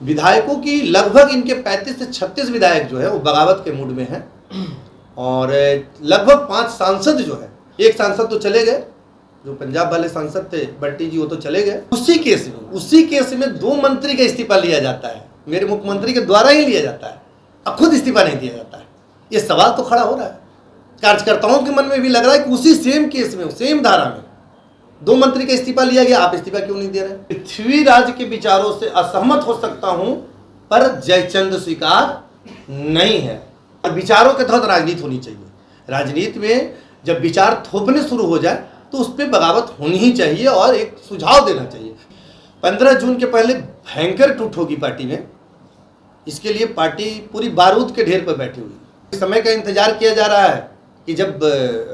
विधायकों की लगभग इनके 35 से 36 विधायक जो है वो बगावत के मूड में हैं और लगभग 5 सांसद जो है, एक सांसद तो चले गए, जो पंजाब वाले सांसद थे बंटी जी, वो तो चले गए। उसी केस में 2 मंत्री का इस्तीफा लिया जाता है, मेरे मुख्यमंत्री के द्वारा ही लिया जाता है, अब खुद इस्तीफा नहीं दिया जाता है। ये सवाल तो खड़ा हो रहा है, कार्यकर्ताओं के मन में भी लग रहा है कि उसी सेम केस में, सेम धारा में 2 मंत्री का इस्तीफा लिया गया, आप इस्तीफा क्यों नहीं दे रहे? पृथ्वीराज के विचारों से असहमत हो सकता हूं पर जयचंद स्वीकार नहीं है। और विचारों के तहत राजनीति होनी चाहिए। राजनीति में जब विचार थोपने शुरू हो जाए तो उस पर बगावत होनी ही चाहिए और एक सुझाव देना चाहिए। 15 जून के पहले भयंकर टूट होगी पार्टी में, इसके लिए पार्टी पूरी बारूद के ढेर पर बैठी हुई। समय का इंतजार किया जा रहा है कि जब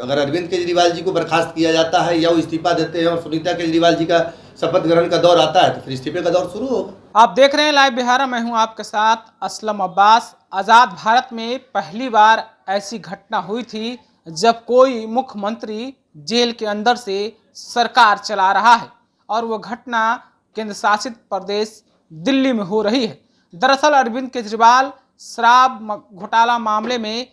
अगर अरविंद केजरीवाल जी को बर्खास्त किया जाता है या वो इस्तीफा देते हैं और सुनीता केजरीवाल जी का शपथ ग्रहण का दौर आता है तो फिर इस्तीफे का दौर शुरू होगा। आप देख रहे हैं लाइव बिहार, मैं हूं आपके साथ असलम अब्बास। आज़ाद भारत में पहली बार ऐसी घटना हुई थी जब कोई मुख्यमंत्री जेल के अंदर से सरकार चला रहा है और वो घटना केंद्र शासित प्रदेश दिल्ली में हो रही है। दरअसल अरविंद केजरीवाल शराब घोटाला मामले में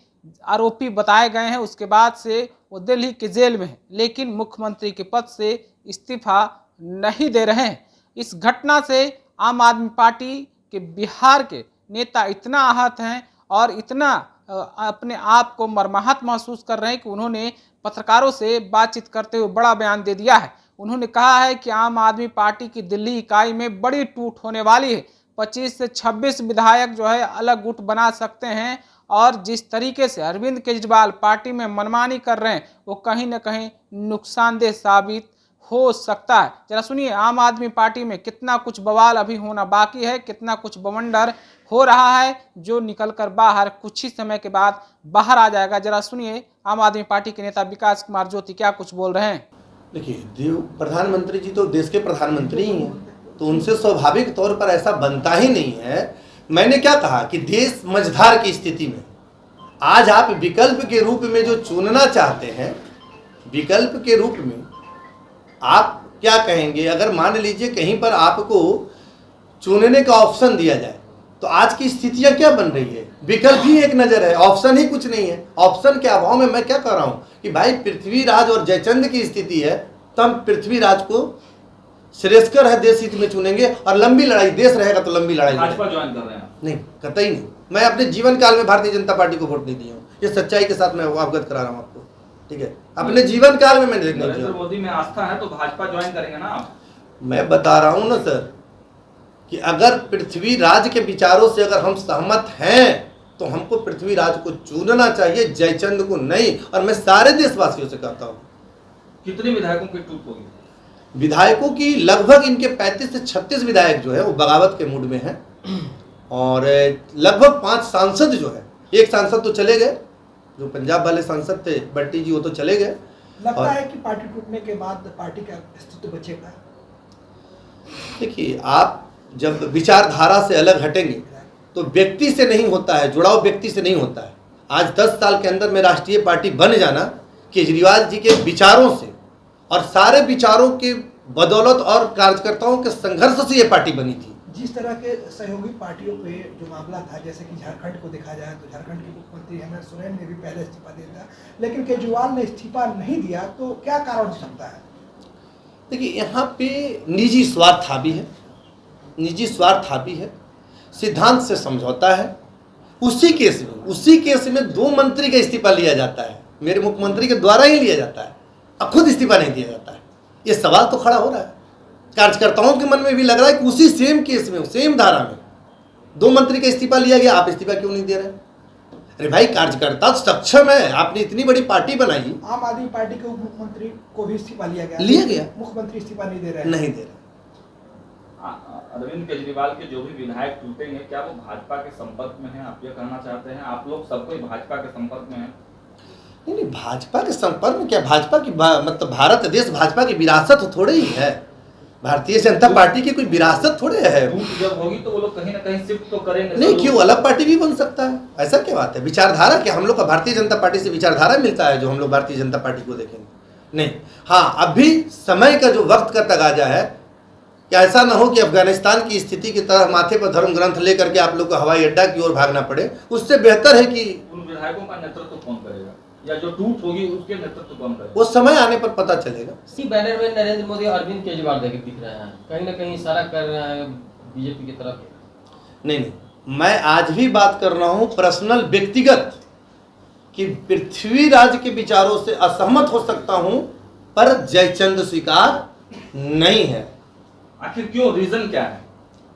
आरोपी बताए गए हैं, उसके बाद से वो दिल्ली के जेल में है, लेकिन मुख्यमंत्री के पद से इस्तीफा नहीं दे रहे हैं। इस घटना से आम आदमी पार्टी के बिहार के नेता इतना आहत हैं और इतना अपने आप को मर्माहत महसूस कर रहे हैं कि उन्होंने पत्रकारों से बातचीत करते हुए बड़ा बयान दे दिया है। उन्होंने कहा है कि आम आदमी पार्टी की दिल्ली इकाई में बड़ी टूट होने वाली है। 25 से 26 विधायक जो है अलग गुट बना सकते हैं और जिस तरीके से अरविंद केजरीवाल पार्टी में मनमानी कर रहे हैं वो कहीं ना कहीं नुकसानदेह साबित हो सकता है। जरा सुनिए आम आदमी पार्टी में कितना कुछ बवाल अभी होना बाकी है, कितना कुछ बवंडर हो रहा है जो निकलकर बाहर कुछ ही समय के बाद बाहर आ जाएगा। जरा सुनिए आम आदमी पार्टी के नेता विकास कुमार ज्योति क्या कुछ बोल रहे हैं। देखिए, प्रधानमंत्री जी तो देश के प्रधानमंत्री ही हैं, तो उनसे स्वाभाविक तौर पर ऐसा बनता ही नहीं है। मैंने क्या कहा कि देश मझधार की स्थिति में आज आप विकल्प के रूप में जो चुनना चाहते हैं, विकल्प के रूप में आप क्या कहेंगे? अगर मान लीजिए कहीं पर आपको चुनने का ऑप्शन दिया जाए तो आज की स्थितियां क्या बन रही है? विकल्प ही एक नजर है, ऑप्शन ही कुछ नहीं है। ऑप्शन के अभाव में मैं क्या कह रहा हूं कि भाई पृथ्वीराज और जयचंद की स्थिति है, तब पृथ्वीराज को श्रेष्ठकर है, देश हित में चुनेंगे और लंबी लड़ाई, देश रहेगा तो लंबी लड़ाई। भाजपा ज्वाइन कर रहे हैं? नहीं, कतई नहीं। मैं अपने जीवन काल में भारतीय जनता पार्टी को वोट नहीं दिया हूँ, ये सच्चाई के साथ मैं अवगत करा रहा हूँ आपको, ठीक है? अपने जीवन काल में मैंने नहीं नरेंद्र मोदी में आस्था है तो भाजपा ज्वाइन करेंगे ना आप? मैं बता रहा हूँ ना सर कि अगर पृथ्वीराज के विचारों से अगर हम सहमत हैं तो हमको पृथ्वीराज को चुनना चाहिए, जयचंद को नहीं। और मैं सारे देशवासियों से कहता हूँ। कितने विधायकों की टूट होगी? विधायकों की लगभग इनके 35 से 36 विधायक जो है वो बगावत के मूड में हैं और लगभग 5 सांसद जो है, एक सांसद तो चले गए, जो पंजाब वाले सांसद थे बंटी जी, वो तो चले गए। लगता है कि पार्टी टूटने के बाद पार्टी का अस्तित्व बचेगा? देखिए, आप जब विचारधारा से अलग हटेंगे तो व्यक्ति से नहीं होता है, जुड़ाव व्यक्ति से नहीं होता है। आज 10 साल के अंदर में राष्ट्रीय पार्टी बन जाना केजरीवाल जी के विचारों से और सारे विचारों के बदौलत और कार्यकर्ताओं के संघर्ष से ये पार्टी बनी थी। जिस तरह के सहयोगी पार्टियों पे जो मामला था, जैसे कि झारखंड को देखा जाए तो झारखंड के मुख्यमंत्री हेमंत सोरेन ने भी पहले इस्तीफा दिया था, लेकिन केजरीवाल ने इस्तीफा नहीं दिया, तो क्या कारण हो सकता है? देखिए, यहाँ पे निजी स्वार्थ हावी है, निजी स्वार्थ हावी है, सिद्धांत से समझौता है। उसी केस में 2 मंत्री का इस्तीफा लिया जाता है, मेरे मुख्यमंत्री के द्वारा ही लिया जाता है, अब खुद इस्तीफा नहीं दिया जाता है। ये सवाल तो खड़ा हो रहा है, कार्यकर्ताओं के मन में भी लग रहा है कि उसी सेम केस में, सेम धारा में 2 मंत्री का इस्तीफा लिया गया, आप इस्तीफा क्यों नहीं दे रहे? अरे भाई, कार्यकर्ता सक्षम है, आपने इतनी बड़ी पार्टी बनाई। आम आदमी पार्टी के उप मुख्यमंत्री को भी इस्तीफा लिया गया, मुख्यमंत्री इस्तीफा नहीं दे रहे। अरविंद केजरीवाल के जो भी विधायक टूटेंगे, क्या वो भाजपा के संपर्क में हैं? आप ये कहना चाहते हैं? आप लोग सब कोई भाजपा के संपर्क में हैं? नहीं, भाजपा के संपर्क में क्या, भाजपा की मतलब भारत देश भाजपा की विरासत थोड़े ही है। भारतीय जनता पार्टी की कोई विरासत थोड़े है। जब होगी तो वो लोग कहीं ना कहीं शिफ्ट तो करेंगे। नहीं, क्यों, अलग पार्टी भी बन सकता है, ऐसा क्या बात है? विचारधारा क्या, हम लोग का भारतीय जनता पार्टी से विचारधारा मिलता है जो हम लोग भारतीय जनता पार्टी को देखेंगे? नहीं। हाँ, अभी समय का जो वक्त का तगाजा है कि ऐसा ना हो कि अफगानिस्तान की स्थिति की तरह माथे पर धर्म ग्रंथ लेकर के आप लोग को हवाई अड्डा की ओर भागना पड़े। उससे बेहतर है कि उन विधायकों का नेतृत्व कौन करेगा, या जो टूट होगी उसके नेतृत्व कौन करेगा? वो समय आने पर पता चलेगा। इसी बैनर में नरेंद्र मोदी और अरविंद केजरीवाल देखे दिख रहे हैं, कहीं ना कहीं इशारा कर रहे हैं बीजेपी की तरफ। नहीं, मैं आज भी बात कर रहा हूँ पर्सनल, व्यक्तिगत, कि पृथ्वीराज के विचारों से असहमत हो सकता हूँ पर जयचंद स्वीकार नहीं है। आखिर क्यों, रीजन क्या है?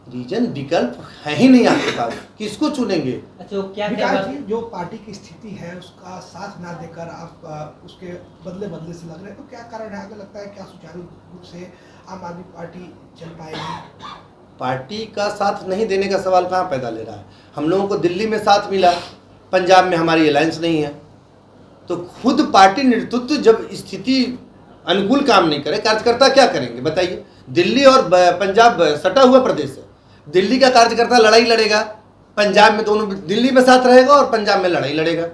रीजन, विकल्प है ही नहीं आपके पास, किसको चुनेंगे? अच्छा, क्या विकास जी, जो पार्टी की स्थिति है उसका साथ ना देकर आप उसके बदले से लग रहे हैं, तो क्या कारण है? आगे लगता है क्या सुचारू रूप से आम आदमी पार्टी चल पाएगी? पार्टी का साथ नहीं देने का सवाल कहाँ पैदा ले रहा है? हम लोगों को दिल्ली में साथ मिला, पंजाब में हमारी अलायंस नहीं है। तो खुद पार्टी नेतृत्व जब स्थिति अनुकूल काम नहीं करे, कार्यकर्ता क्या करेंगे बताइए? दिल्ली और पंजाब सटा हुआ प्रदेश है। दिल्ली का कार्यकर्ता लड़ाई लड़ेगा, पंजाब में दोनों, दिल्ली में साथ रहेगा और पंजाब में लड़ाई लड़ेगा।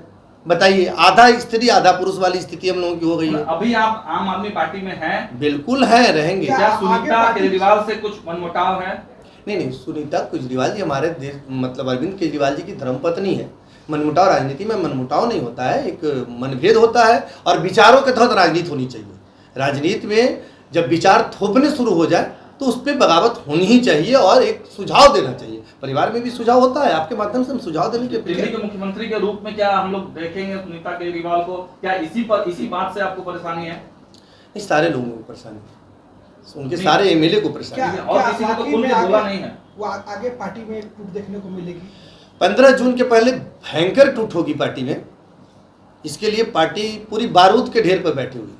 बताइए, आधा स्त्री आधा पुरुष वाली स्थिति हम लोगों की हो गई है। अभी आप आम आदमी पार्टी में हैं? बिल्कुल है, रहेंगे। क्या सुनीता केजरीवाल से कुछ मनमुटाव है? नहीं, सुनीता केजरीवाल जी हमारे देश, मतलब अरविंद केजरीवाल जी की धर्मपत्नी है। मनमुटाव, राजनीति में मनमुटाव नहीं होता है, एक मनभेद होता है और विचारों के तहत राजनीति होनी चाहिए। राजनीति में जब विचार थोपने शुरू हो जाए तो उस पर बगावत होनी ही चाहिए और एक सुझाव देना चाहिए। परिवार में भी सुझाव होता है, आपके माध्यम से हम सुझाव देने के दिल्ली के मुख्यमंत्री के रूप में क्या हम लोग देखेंगे सुनीता केजरीवाल को? क्या इसी बात से आपको परेशानी है? नहीं, सारे लोगों को परेशानी है, उनके सारे एमएलए को परेशानी है। और किसी ने तो खुल के बोला नहीं है। वो आगे पार्टी में टूट देखने को मिलेगी। 15 जून के पहले भयंकर टूट होगी पार्टी में। इसके लिए पार्टी पूरी बारूद के ढेर पर बैठी हुई।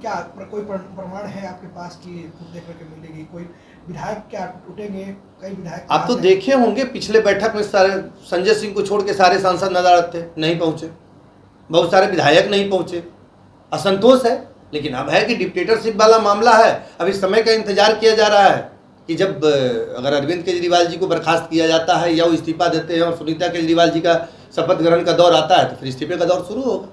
क्या कोई प्रमाण है आपके पास कि टूट देखने को मिलेगी? कोई विधायक क्या टूटेंगे? कई विधायक आप तो देखे होंगे पिछले बैठक में सारे संजय सिंह को छोड़ के सारे सांसद नजर थे, नहीं पहुंचे। बहुत सारे विधायक नहीं पहुंचे, असंतोष है। लेकिन अब है कि डिक्टेटरशिप वाला मामला है, अभी समय का इंतजार किया जा रहा है कि जब अगर अरविंद केजरीवाल जी को बर्खास्त किया जाता है या वो इस्तीफा देते हैं और सुनीता केजरीवाल जी का शपथ ग्रहण का दौर आता है तो फिर इस्तीफे का दौर शुरू होगा।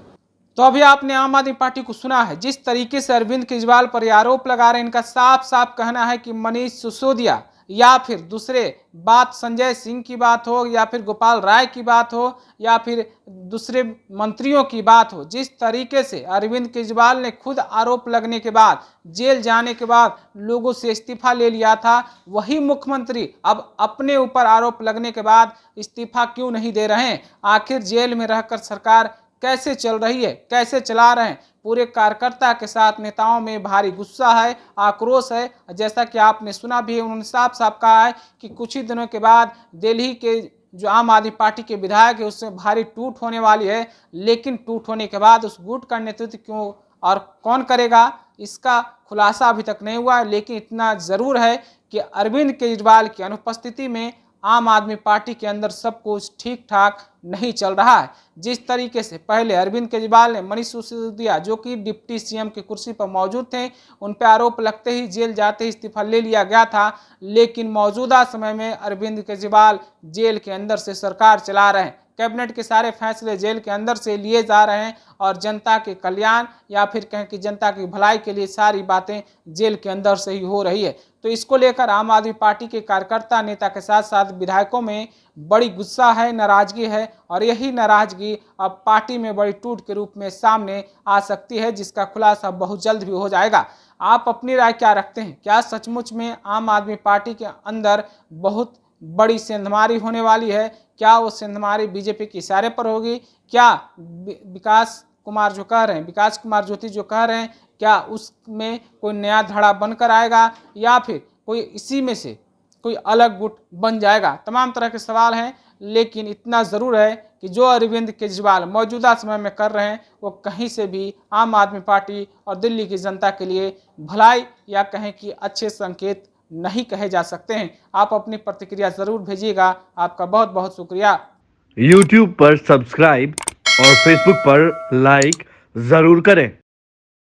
तो अभी आपने आम आदमी पार्टी को सुना है, जिस तरीके से अरविंद केजरीवाल पर आरोप लगा रहे हैं। इनका साफ साफ कहना है कि मनीष सिसोदिया या फिर दूसरे, बात संजय सिंह की बात हो या फिर गोपाल राय की बात हो या फिर दूसरे मंत्रियों की बात हो, जिस तरीके से अरविंद केजरीवाल ने खुद आरोप लगने के बाद, जेल जाने के बाद लोगों से इस्तीफा ले लिया था, वही मुख्यमंत्री अब अपने ऊपर आरोप लगने के बाद इस्तीफा क्यों नहीं दे रहे हैं? आखिर जेल में रहकर सरकार कैसे चल रही है, कैसे चला रहे हैं? पूरे कार्यकर्ता के साथ नेताओं में भारी गुस्सा है, आक्रोश है। जैसा कि आपने सुना भी है, उन्होंने साफ साफ कहा है कि कुछ ही दिनों के बाद दिल्ली के जो आम आदमी पार्टी के विधायक है उससे भारी टूट होने वाली है। लेकिन टूट होने के बाद उस गुट का नेतृत्व क्यों और कौन करेगा, इसका खुलासा अभी तक नहीं हुआ है। लेकिन इतना ज़रूर है कि अरविंद केजरीवाल की अनुपस्थिति में आम आदमी पार्टी के अंदर सब कुछ ठीक ठाक नहीं चल रहा है। जिस तरीके से पहले अरविंद केजरीवाल ने मनीष सिसोदिया, जो कि डिप्टी सीएम की कुर्सी पर मौजूद थे, उन पर आरोप लगते ही जेल जाते ही इस्तीफा ले लिया गया था। लेकिन मौजूदा समय में अरविंद केजरीवाल जेल के अंदर से सरकार चला रहे हैं। कैबिनेट के सारे फैसले जेल के अंदर से लिए जा रहे हैं और जनता के कल्याण या फिर कहें कि जनता की भलाई के लिए सारी बातें जेल के अंदर से ही हो रही है। तो इसको लेकर आम आदमी पार्टी के कार्यकर्ता, नेता के साथ साथ विधायकों में बड़ी गुस्सा है, नाराजगी है और यही नाराजगी अब पार्टी में बड़ी टूट के रूप में सामने आ सकती है, जिसका खुलासा बहुत जल्द भी हो जाएगा। आप अपनी राय क्या रखते हैं? क्या सचमुच में आम आदमी पार्टी के अंदर बहुत बड़ी सेंधमारी होने वाली है? क्या वो सेंधमारी बीजेपी के इशारे पर होगी? क्या विकास कुमार जो कह रहे हैं, विकास कुमार ज्योति जो कह रहे हैं, क्या उसमें कोई नया धड़ा बनकर आएगा या फिर कोई इसी में से कोई अलग गुट बन जाएगा? तमाम तरह के सवाल हैं। लेकिन इतना ज़रूर है कि जो अरविंद केजरीवाल मौजूदा समय में कर रहे हैं वो कहीं से भी आम आदमी पार्टी और दिल्ली की जनता के लिए भलाई या कहें कि अच्छे संकेत नहीं कहे जा सकते हैं। आप अपनी प्रतिक्रिया ज़रूर भेजिएगा। आपका बहुत बहुत शुक्रिया। YouTube पर सब्सक्राइब और Facebook पर लाइक ज़रूर करें।